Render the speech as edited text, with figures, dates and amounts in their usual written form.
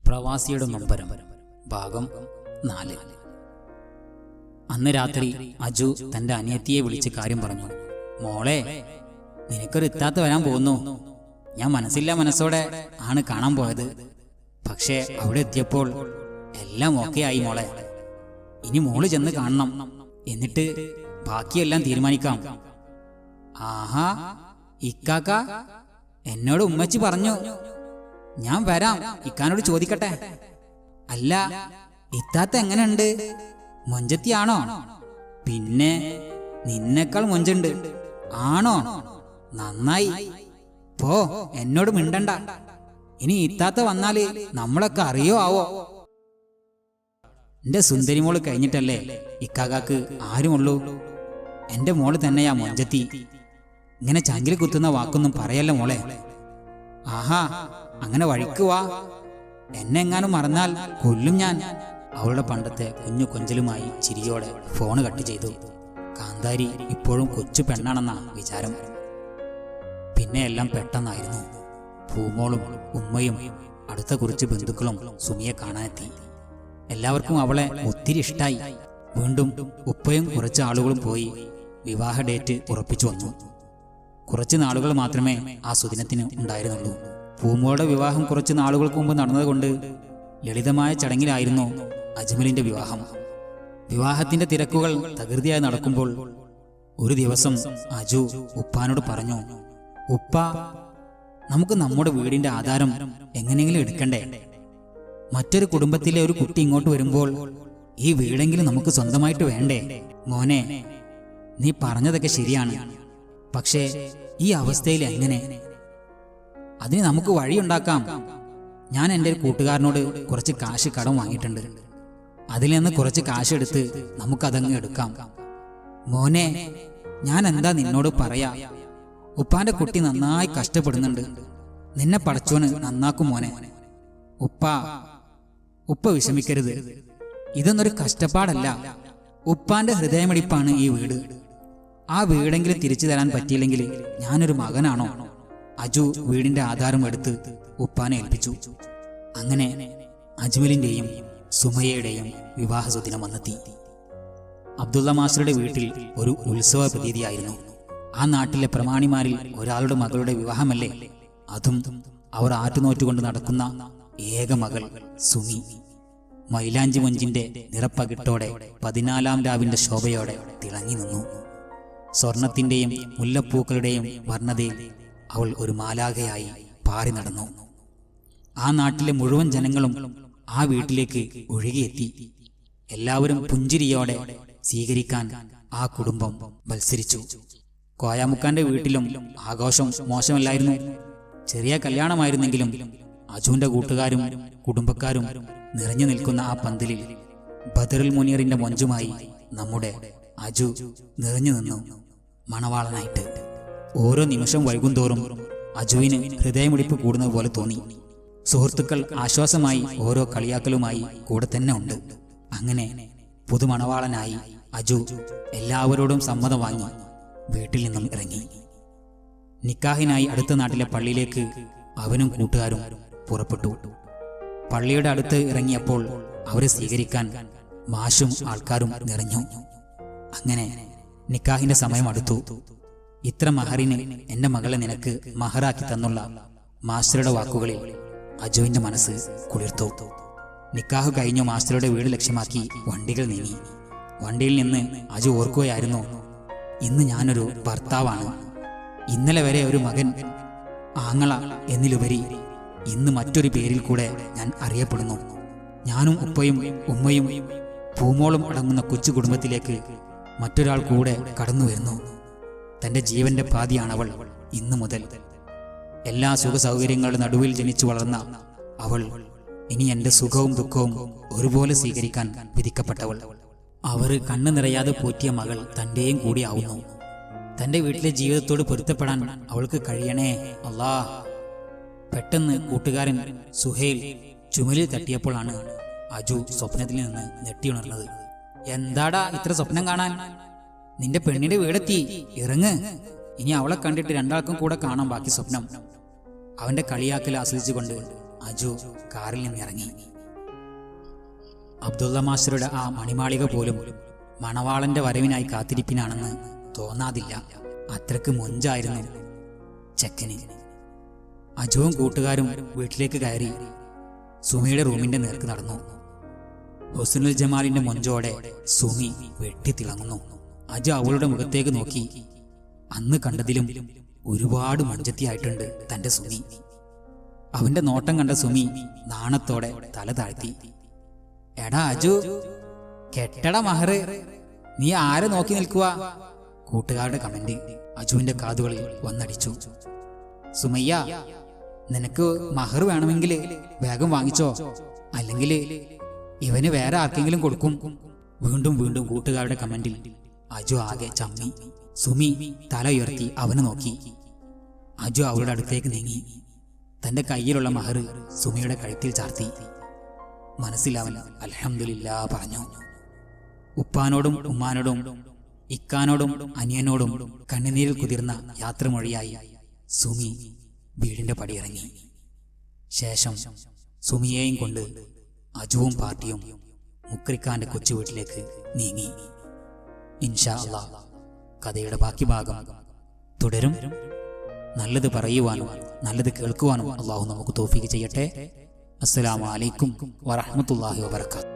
പ്രവാസിയുടെ നൊമ്പരം ഭാഗം 4. അന്ന് രാത്രി അജു തന്റെ അനിയത്തിയെ വിളിച്ച് കാര്യം പറഞ്ഞു. മോളെ, നിനക്കൊരു ഇത്താത്ത വരാൻ പോകുന്നു. ഞാൻ മനസ്സോടെ ആണ് കാണാൻ പോയത്. പക്ഷേ അവിടെ എത്തിയപ്പോൾ എല്ലാം ഓക്കെ ആയി മോളെ. ഇനി മോള് ചെന്ന് കാണണം, എന്നിട്ട് ബാക്കിയെല്ലാം തീരുമാനിക്കാം. ആഹാ, ഇക്കാക്ക എന്നോട് ഉമ്മച്ചി പറഞ്ഞു ഞാൻ വരാം, ഇക്കാനോട് ചോദിക്കട്ടെ. അല്ല, ഇത്താത്ത എങ്ങനെയുണ്ട്? മൊഞ്ചത്തിയാണോ? പിന്നെ നിന്നേക്കാൾ മൊഞ്ചുണ്ട്. ആണോ? നന്നായി. പോ, എന്നോട് മിണ്ടണ്ട. ഇനി ഇത്താത്ത വന്നാല് നമ്മളൊക്കെ അറിയോ ആവോ? എന്റെ സുന്ദരി മോള് കഴിഞ്ഞിട്ടല്ലേ ഇക്കാക്കാക്ക് ആരുമുള്ളൂ. എന്റെ മോള് തന്നെയാ മൊഞ്ചത്തി. ഇങ്ങനെ ചങ്കിൽ കുത്തുന്ന വാക്കൊന്നും പറയല്ല മോളെ. ആഹാ, അങ്ങനെ വഴിക്കുവാ. എന്നെ എങ്ങാനും മറന്നാൽ കൊല്ലും ഞാൻ. അവളുടെ പണ്ടത്തെ കുഞ്ഞു കൊഞ്ചലുമായി ചിരിയോടെ ഫോണ് കട്ട് ചെയ്തു. കാന്താരി ഇപ്പോഴും കൊച്ചു പെണ്ണാണെന്നാ വിചാരം. പിന്നെ എല്ലാം പെട്ടെന്നായിരുന്നു. പൂമോളും ഉമ്മയും അടുത്ത കുറച്ച് ബന്ധുക്കളും സുമിയെ കാണാനെത്തി. എല്ലാവർക്കും അവളെ ഒത്തിരി ഇഷ്ടായി. വീണ്ടും ഉപ്പയും കുറച്ച് ആളുകളും പോയി വിവാഹ ഡേറ്റ് ഉറപ്പിച്ചു വന്നു. കുറച്ച് നാളുകൾ മാത്രമേ ആ സുദിനത്തിന് ഉണ്ടായിരുന്നുള്ളൂ. പൂമോളുടെ വിവാഹം കുറച്ച് നാളുകൾക്ക് മുമ്പ് നടന്നതുകൊണ്ട് ലളിതമായ ചടങ്ങിലായിരുന്നു അജ്മലിന്റെ വിവാഹം. വിവാഹത്തിന്റെ തിരക്കുകൾ തകൃതിയായി നടക്കുമ്പോൾ ഒരു ദിവസം അജു ഉപ്പാനോട് പറഞ്ഞു, ഉപ്പ, നമുക്ക് നമ്മുടെ വീടിന്റെ ആധാരം എങ്ങനെയെങ്കിലും എടുക്കണ്ടേ? മറ്റൊരു കുടുംബത്തിലെ ഒരു കുട്ടി ഇങ്ങോട്ട് വരുമ്പോൾ ഈ വീടെങ്കിലും നമുക്ക് സ്വന്തമായിട്ട് വേണ്ടേ? മോനെ, നീ പറഞ്ഞതൊക്കെ ശരിയാണ്. പക്ഷേ ഈ അവസ്ഥയിൽ എങ്ങനെ? അതിന് നമുക്ക് വഴിയുണ്ടാക്കാം. ഞാൻ എൻ്റെ ഒരു കൂട്ടുകാരനോട് കുറച്ച് കാശ് കടം വാങ്ങിയിട്ടുണ്ട്. അതിൽ നിന്ന് കുറച്ച് കാശ് എടുത്ത് നമുക്കതങ്ങ് എടുക്കാം. മോനെ, ഞാൻ എന്താ നിന്നോട് പറയാ? ഉപ്പാന്റെ കുട്ടി നന്നായി കഷ്ടപ്പെടുന്നുണ്ട്. നിന്നെ പടച്ചോന് നന്നാക്കും മോനെ. ഉപ്പ വിഷമിക്കരുത്. ഇതൊന്നൊരു കഷ്ടപ്പാടല്ല. ഉപ്പാന്റെ ഹൃദയമിടിപ്പാണ് ഈ വീട്. ആ വീടെങ്കിലും തിരിച്ചു തരാൻ പറ്റിയില്ലെങ്കിൽ ഞാനൊരു മകനാണോ? അജു വീടിന്റെ ആധാരം എടുത്ത് ഉപ്പാനെ ഏൽപ്പിച്ചു. അങ്ങനെ അജ്മലിന്റെയും സുമയ്യയുടെയും വിവാഹ സുദിനം വന്നെത്തി. അബ്ദുള്ള മാസ്റ്ററുടെ വീട്ടിൽ ഒരു ഉത്സവ പ്രതീതിയായിരുന്നു. ആ നാട്ടിലെ പ്രമാണിമാരിൽ ഒരാളുടെ മകളുടെ വിവാഹമല്ലേ. അതും അവർ ആറ്റുനോറ്റുകൊണ്ട് നടക്കുന്ന ഏക മകൾ സുമി. മൈലാഞ്ചി മൊഞ്ചിന്റെ നിറപ്പകിട്ടോടെ 14-ാം രാവിന്റെ ശോഭയോടെ തിളങ്ങി നിന്നു. സ്വർണത്തിന്റെയും മുല്ലപ്പൂക്കളുടെയും വർണ്ണതയിൽ അവൾ ഒരു മാലാഖയായി പാറി നടന്നു. ആ നാട്ടിലെ മുഴുവൻ ജനങ്ങളും ആ വീട്ടിലേക്ക് ഒഴുകിയെത്തി. എല്ലാവരും പുഞ്ചിരിയോടെ സ്വീകരിക്കാൻ ആ കുടുംബം മത്സരിച്ചു. കോയാമുക്കാന്റെ വീട്ടിലും ആഘോഷം മോശമല്ലായിരുന്നു. ചെറിയ കല്യാണമായിരുന്നെങ്കിലും അജുവിന്റെ കൂട്ടുകാരും കുടുംബക്കാരും നിറഞ്ഞു നിൽക്കുന്ന ആ പന്തലിൽ ബദറുൽ മുനീറിന്റെ മൊഞ്ചുമായി നമ്മുടെ അജു നിറഞ്ഞു നിന്നു മണവാളനായിട്ട്. ഓരോ നിമിഷം വൈകുന്തോറും അജുവിന് ഹൃദയമിടിപ്പ് കൂടുന്നത് പോലെ തോന്നി. സുഹൃത്തുക്കൾ ആശ്വാസമായി ഓരോ കളിയാക്കലുമായി കൂടെ തന്നെ ഉണ്ട്. അങ്ങനെ പുതുമണവാളനായി അജു എല്ലാവരോടും സമ്മതം വാങ്ങി വീട്ടിൽ നിന്നും ഇറങ്ങി. നിക്കാഹിനായി അടുത്ത നാട്ടിലെ പള്ളിയിലേക്ക് അവനും കൂട്ടുകാരും പുറപ്പെട്ടു. പള്ളിയുടെ അടുത്ത് ഇറങ്ങിയപ്പോൾ അവരെ സ്വീകരിക്കാൻ മാഷും ആൾക്കാരും നിറഞ്ഞു. അങ്ങനെ നിക്കാഹിന്റെ സമയം അടുത്തു. ഇത്ര മഹറിന് എന്റെ മകളെ നിനക്ക് മഹറാക്കി തന്നുള്ള മാസ്റ്ററുടെ വാക്കുകളിൽ അജുവിന്റെ മനസ്സ് കുളിർത്തു. നിക്കാഹ് കഴിഞ്ഞു മാസ്റ്ററുടെ വീട് ലക്ഷ്യമാക്കി വണ്ടികൾ നീങ്ങി. വണ്ടിയിൽ നിന്ന് അജു ഓർക്കുകയായിരുന്നു, ഇന്ന് ഞാനൊരു ഭർത്താവാണ്. ഇന്നലെ വരെ ഒരു മകൻ, ആങ്ങള എന്നിലുപരി ഇന്ന് മറ്റൊരു പേരിൽ കൂടെ ഞാൻ അറിയപ്പെടുന്നു. ഞാനും ഉപ്പയും ഉമ്മയും പൂമോളും അടങ്ങുന്ന കൊച്ചു കുടുംബത്തിലേക്ക് മറ്റൊരാൾ കൂടെ കടന്നു വരുന്നു. തന്റെ ജീവന്റെ പാതിയാണവൾ. ഇന്നു മുതൽ എല്ലാ സുഖ സൗകര്യങ്ങളുടെ നടുവിൽ ജനിച്ചു വളർന്ന അവൾ ഇനി എന്റെ സുഖവും ദുഃഖവും ഒരുപോലെ സ്വീകരിക്കാൻ വിധിക്കപ്പെട്ടവൾ. അവർ കണ്ണു നിറയാതെ പോറ്റിയ മകൾ തന്റെയും കൂടിയാവുന്നു. തന്റെ വീട്ടിലെ ജീവിതത്തോട് പൊരുത്തപ്പെടാൻ അവൾക്ക് കഴിയണേ അല്ലാ. പെട്ടെന്ന് കൂട്ടുകാരൻ സുഹേൽ ചുമലിൽ തട്ടിയപ്പോഴാണ് അജു സ്വപ്നത്തിൽ നിന്ന് ഞെട്ടിയുണർന്നത്. എന്താടാ ഇത്ര സ്വപ്നം കാണാൻ? നിന്റെ പെണ്ണിന്റെ വീടെത്തി, ഇറങ്ങ്. ഇനി അവളെ കണ്ടിട്ട് രണ്ടാൾക്കും കൂടെ കാണാം ബാക്കി സ്വപ്നം. അവന്റെ കളിയാക്കൽ ആസ്വദിച്ചുകൊണ്ട് അജു കാറിൽ നിന്നിറങ്ങി. അബ്ദുള്ള മാസ്റ്ററുടെ ആ മണിമാളിക പോലും മണവാളന്റെ വരവിനായി കാത്തിരിപ്പിനാണെന്ന് തോന്നാതില്ല. അത്രക്ക് മൊഞ്ചായിരുന്നു ചെക്കന്. അജുവും കൂട്ടുകാരും വീട്ടിലേക്ക് കയറി സുമിയുടെ റൂമിന്റെ നേർക്ക് നടന്നു. ഹുസ്നുൽ ജമാലിന്റെ മൊഞ്ചോടെ സുമി വെട്ടിത്തിളങ്ങുന്നു. അജു അവളുടെ മുഖത്തേക്ക് നോക്കി. അന്ന് കണ്ടതിലും ഒരുപാട് മഞ്ചത്തിയായിട്ടുണ്ട് തന്റെ സുമി. അവന്റെ നോട്ടം കണ്ട സുമി നാണത്തോടെ തല താഴ്ത്തി. എടാ അജു, കെട്ടട മഹറ്, നീ ആരെ നോക്കി നിൽക്കുക? കൂട്ടുകാരുടെ കമന്റ് അജുവിന്റെ കാതുകളിൽ വന്നടിച്ചു. സുമയ്യ, നിനക്ക് മഹർ വേണമെങ്കിൽ വേഗം വാങ്ങിച്ചോ, അല്ലെങ്കിൽ ഇവന് വേറെ ആർക്കെങ്കിലും കൊടുക്കും. വീണ്ടും വീണ്ടും കൂട്ടുകാരുടെ കമന്റിൽ അജു ആകെ ചമ്മി. സുമി തല ഉയർത്തി അവന് നോക്കി. അജു അവളുടെ അടുത്തേക്ക് നീങ്ങി. തന്റെ കയ്യിലുള്ള മഹർ സുമിയുടെ കഴുത്തിൽ ചാർത്തി. മനസ്സിലവൻ അൽഹംദുലില്ലാ പറഞ്ഞു. ഉപ്പാനോടും ഉമ്മാനോടും ഇക്കാനോടും അനിയനോടും കണ്ണുനീരിൽ കുതിർന്ന യാത്രമൊഴിയായി സുമി വീടിന്റെ പടിയിറങ്ങി. ശേഷം സുമിയെയും കൊണ്ട് അജുവും പാർട്ടിയും മുക്രിക്കാന്റെ കൊച്ചു വീട്ടിലേക്ക് നീങ്ങി. ഇൻഷാ അല്ലാഹ് കഥയുടെ ബാക്കി ഭാഗം തുടരും. നല്ലത് പറയുവാനും നല്ലത് കേൾക്കുവാനും അള്ളാഹു നമുക്ക് തൗഫീഖ് ചെയ്യട്ടെ. അസ്സലാമു അലൈക്കും വറഹ്മത്തുള്ളാഹി വബറകാതുഹു.